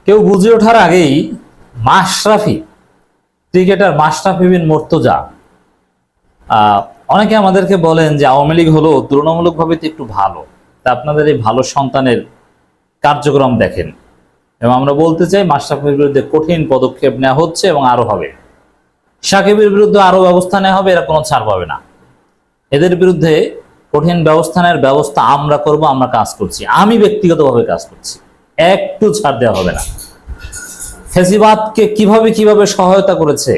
কেউ বুঝে ওঠার আগেই মাশরাফি, ক্রিকেটার মাশরাফি বিন মুর্তজা, অনেকে আমাদেরকে বলেন যে আওয়ামী লীগ হলো তুলনামূলকভাবে তো একটু ভালো, তা আপনাদের এই ভালো সন্তানের কার্যক্রম দেখেন। এবং আমরা বলতে চাই মাশরাফির বিরুদ্ধে কঠিন পদক্ষেপ নেওয়া হচ্ছে এবং আরো হবে। সাকিবের বিরুদ্ধে আরো ব্যবস্থা নেওয়া হবে, এরা কোনো ছাড় পাবে না। এদের বিরুদ্ধে কঠিন ব্যবস্থানের ব্যবস্থা আমরা করব, আমরা কাজ করছি, আমি ব্যক্তিগতভাবে কাজ করছি, একটু ছাড় দেওয়া হবে না। ফেসিবাদকে কিভাবে কিভাবে সহায়তা করেছে,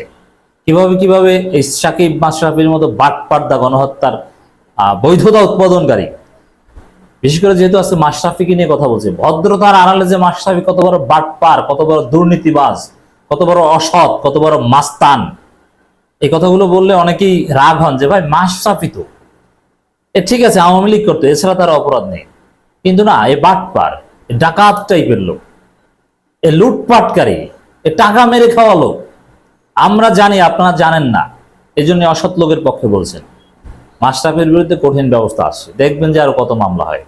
কিভাবে কিভাবে এই সাকিব মাশরাফির মতো বাটপাড়দা গণহত্যার বৈধতা উৎপাদনকারী, বিশেষ করে যেহেতু আজকে মাশরাফিকে নিয়ে কথা বলছে, ভদ্রতার আড়ালে যে মাশরাফি কত বড় বাটপার, কত বড় দুর্নীতিবাজ, কত বড় অসৎ, কত বড় মাস্তান, এই কথাগুলো বললে অনেকেই রাগ হন যে ভাই মাশরাফি তো ঠিক আছে আওয়ামী লীগ করতো, এছাড়া তার অপরাধ নেই। কিন্তু না, এ বাটপার, এ ডাকাত টাইপের লোক, এ লুটপাটকারী, এ টাকা মেরে খাওয়া লোক। আমরা জানি, আপনারা জানেন না, এই জন্য অসৎ লোকের পক্ষে বলছেন। মাশরাফির বিরুদ্ধে কঠিন ব্যবস্থা আসছে, দেখবেন যে আরো কত মামলা হয়।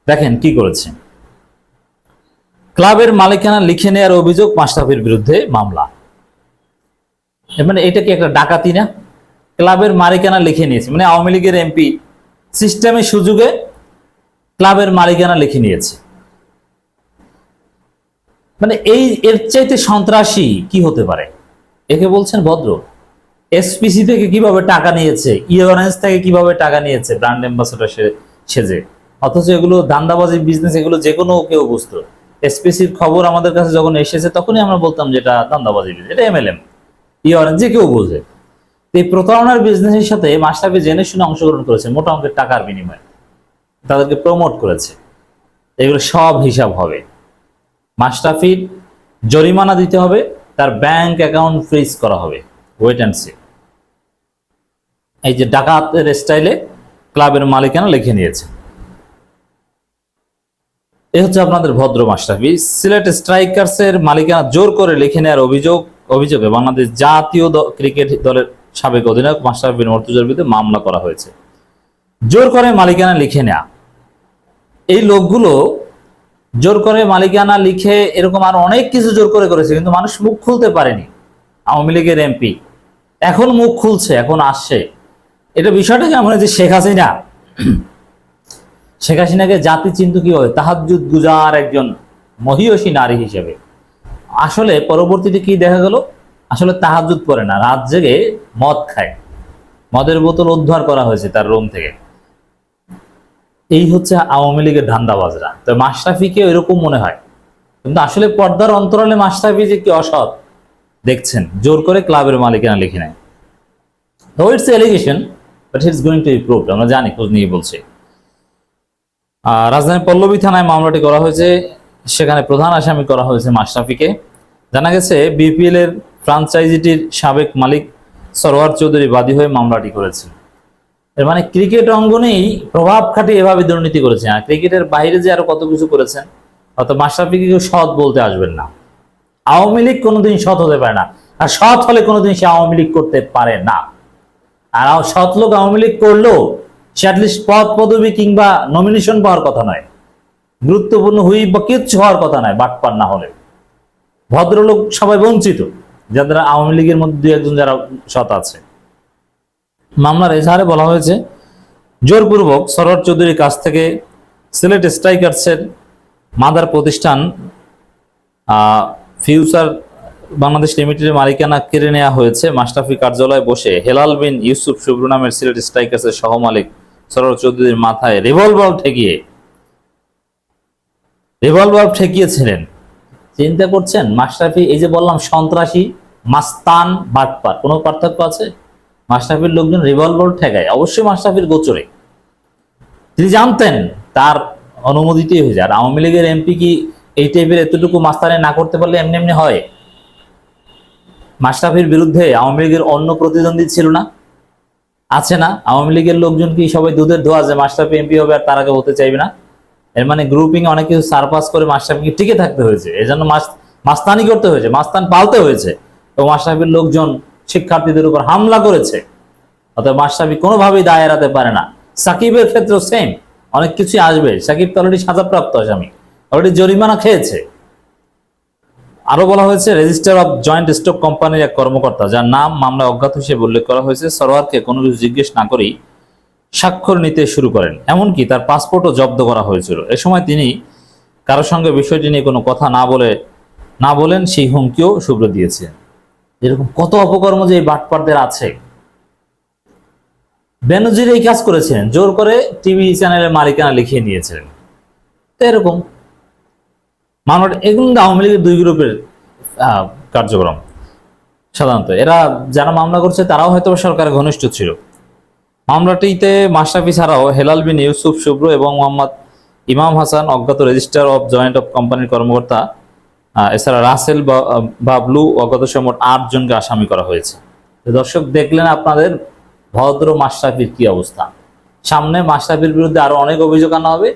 দেখেন কি করেছে, ক্লাবের মালিকানা লিখে নেওয়ার অভিযোগ মাশরাফির বিরুদ্ধে মামলা। মানে এটা কি একটা ডাকাতি না? ক্লাবের মালিকানা লিখে নিয়েছে, মানে আওয়ামী লীগের এমপি সিস্টেমের সুযোগে ক্লাবের মালিকানা লিখে নিয়েছে। মানে এর চাইতে সন্ত্রাসী কি হতে পারে? একে বলছেন ভদ্র? এসপিসি থেকে কিভাবে টাকা নিয়েছে, ইউরেন্স থেকে কিভাবে টাকা নিয়েছে ব্র্যান্ড অ্যাম্বাসেডর সেজে, অথচ এগুলো ধান্দাবাজি বিজনেস, এগুলো যে কোনো কেউ বুঝতো। এসপিসির খবর আমাদের কাছে যখন এসেছে তখনই আমরা বলতাম যে এটা ধান্দাবাজি বিজনেস, এটা এমএলএম, ইউরেন্স, যে কেউ বোঝে। এই প্রতারণার বিজনেসের সাথে মাশরাফি জেনে শুনে অংশগ্রহণ করেছে মোটা অঙ্কের টাকার বিনিময়ে, তাদেরকে প্রমোট করেছে। এগুলো সব হিসাব হবে। মাশরাফির জরিমানা দিতে হবে, তার ব্যাংক অ্যাকাউন্ট ফ্রিজ করা হবে। Wait and see. এই যে ডাকাতের স্টাইলে ক্লাবের মালিকানা লিখে নিয়েছে, এ হচ্ছে আপনাদের ভদ্র মাশরাফি। সিলেট স্ট্রাইকার্সের মালিকানা জোর করে লিখে নেওয়ার অভিযোগে বাংলাদেশ জাতীয় ক্রিকেট দলের সাবেক অধিনায়ক মাশরাফি বিন মুর্তজার বিরুদ্ধে মামলা করা হয়েছে। জোর করে মালিকানা লিখে নেয়া, এই লোকগুলো জোর করে মালিকানা লিখে এরকম আর অনেক কিছু জোর করে করেছে, কিন্তু মানুষ মুখ খুলতে পারেনি। আওয়ামী লীগের এমপি এখন মুখ খুলছে, এখন আসছে। এটা বিষয়টা কেমন যে শেখ হাসিনাকে জাতি চিন্তু কি হয়, তাহাজ্জুদ গুজার একজন মহিয়সী নারী হিসেবে। আসলে পরবর্তীতে কি দেখা গেল, আসলে তাহাজ্জুদ পড়ে না, রাত জেগে মদ খায়, মদের বোতল উদ্ধার করা হয়েছে তার রুম থেকে। এই হচ্ছে আওয়ামী লীগের ধান্দাবাজরা। তো মাশরাফিকে এরকম মনে হয়, কিন্তু আসলে পর্দার অন্তরালে মাশরাফি যে কি অসৎ দেখছেন, জোর করে ক্লাবের মালিকানা লিখে নেয়। তো it's allegation, but it's going to B proved, আমরা জানি, খোঁজ নিয়ে বলছে। রাজধানীর পল্লবী থানায় মামলাটি করা হয়েছে, সেখানে প্রধান আসামি করা হয়েছে মাশরাফিকে। জানা গেছে বিপিএল এর ফ্রাঞ্চাইজিটির সাবেক মালিক সরোয়ার চৌধুরী বাদী হয়ে মামলাটি করেছেন। এর মানে ক্রিকেট অঙ্গনেই প্রভাব খাটিয়ে এভাবে দুর্নীতি করেছেন, আর ক্রিকেটের বাইরে যে আরো কত কিছু করেছেন। অর্থাৎ মাশরাফিকে কেউ সৎ বলতে আসবেন না। আওয়ামী লীগ কোনোদিন সৎ হতে পারে না, আর সৎ হলে কোনোদিন সে আওয়ামী লীগ করতে পারে না। আর সৎ লোক আওয়ামী লীগ করলেও সে অ্যাটলিস্ট পদ পদবি কিংবা নমিনেশন পাওয়ার কথা নয়, গুরুত্বপূর্ণ হুইপ বা কিচ্ছু হওয়ার কথা নয়। বাটপার না হলে ভদ্রলোক সবাই বঞ্চিত, যাদের আওয়ামী লীগের মধ্যে দুই একজন যারা সৎ আছে। মামলার এজাহারে বলা হয়েছে, জোরপূর্বক সরোয়ার চৌধুরীর কাছ থেকে সিলেট স্ট্রাইকার্সের মাদার প্রতিষ্ঠান ফিউচার বাংলাদেশ লিমিটেডের মালিকানা কেড়ে নেওয়া হয়েছে। মাশরাফি কার্যালয়ে বসে হেলাল বিন ইউসুফ শুভ্র নামের সিলেট স্ট্রাইকার্সের সহমালিক সরোয়ার চৌধুরীর মাথায় রিভলভার ঠেকিয়েছিলেন। চিন্তা করছেন মাশরাফি, এই যে বললাম সন্ত্রাসী, মাস্তান, বাটপার, কোনো পার্থক্য আছে? মাশরাফির লোকজন রিভলভার ঠেকায়, অবশ্যই মাশরাফির গোচরে। তিনি জানতেন, তার অনুমোদিতই হয়ে যায়। আর আওয়ামী লীগের এমপি কি এই টাইপের এতটুকু মাস্তানে না করতে পারলে এমনি এমনি হয়? মাশরাফির বিরুদ্ধে আওয়ামী লীগের অন্য প্রতিদ্বন্দ্বী ছিল না, আছে না? আওয়ামী লীগের লোকজন কি সবাই দুধের ধোয়া যে মাশরাফি এমপি হবে আর তার আগে হতে চাইবে না? এর মানে গ্রুপিং অনেক কিছু সারপাস করে মাশরাফিকে টিকে থাকতে হয়েছে, এই জন্য মাস্তানি করতে হয়েছে, মাস্তান পালতে হয়েছে। তো মাশরাফির লোকজন শিক্ষার্থীদের উপর হামলা করেছে, অর্থাৎ মাশরাফি কোনোভাবেই দায় এড়াতে পারে না। সাকিবের ক্ষেত্রে সেম, অনেক কিছুই আসবে। সাকিব তো অলরেডি সাজাপ্রাপ্ত আসামি, অলরেডি জরিমানা খেয়েছে। আরো বলা হয়েছে রেজিস্টার অফ জয়েন্ট স্টক কোম্পানির এক কর্মকর্তা যার নাম মামলায় অজ্ঞাত হিসেবে উল্লেখ করা হয়েছে সরোয়ারকে কোনো কিছু জিজ্ঞেস না করেই স্বাক্ষর নিতে শুরু করেন, এমনকি তার পাসপোর্টও জব্দ করা হয়েছিল। এ সময় তিনি কারোর সঙ্গে বিষয়টি নিয়ে কোনো কথা না বলেন সেই হুমকিও শুভ্র দিয়েছে। এরকম কত অপকর্ম যে এই বাটপারদের আছে। বেনজির এই কাজ করেছেন, জোর করে টিভি চ্যানেলের মালিকানা লিখিয়ে নিয়েছিলেন। তো এরকম মামলা, এগুলো আওয়ামী লীগের দুই গ্রুপের কার্যক্রম। সাধারণত এরা যারা মামলা করছে তারাও হয়তো সরকারের ঘনিষ্ঠ ছিল। মামলাটিতে মাশরাফি ছাড়াও হেলাল বিন ইউসুফ শুভ্র এবং মোহাম্মদ ইমাম হাসান অজ্ঞাত রেজিস্ট্রার অফ জয়েন্ট অফ কোম্পানির কর্মকর্তা, এছাড়া রাসেল বাবলু অজ্ঞাত মোট 8 জনকে আসামি করা হয়েছে। দর্শক দেখলেন আপনাদের ভদ্র মাশরাফির কি অবস্থা। সামনে মাশরাফির বিরুদ্ধে আরো অনেক অভিযোগ আনা হবে।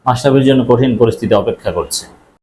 মাশরাফির জন্য কঠিন পরিস্থিতি অপেক্ষা করছে।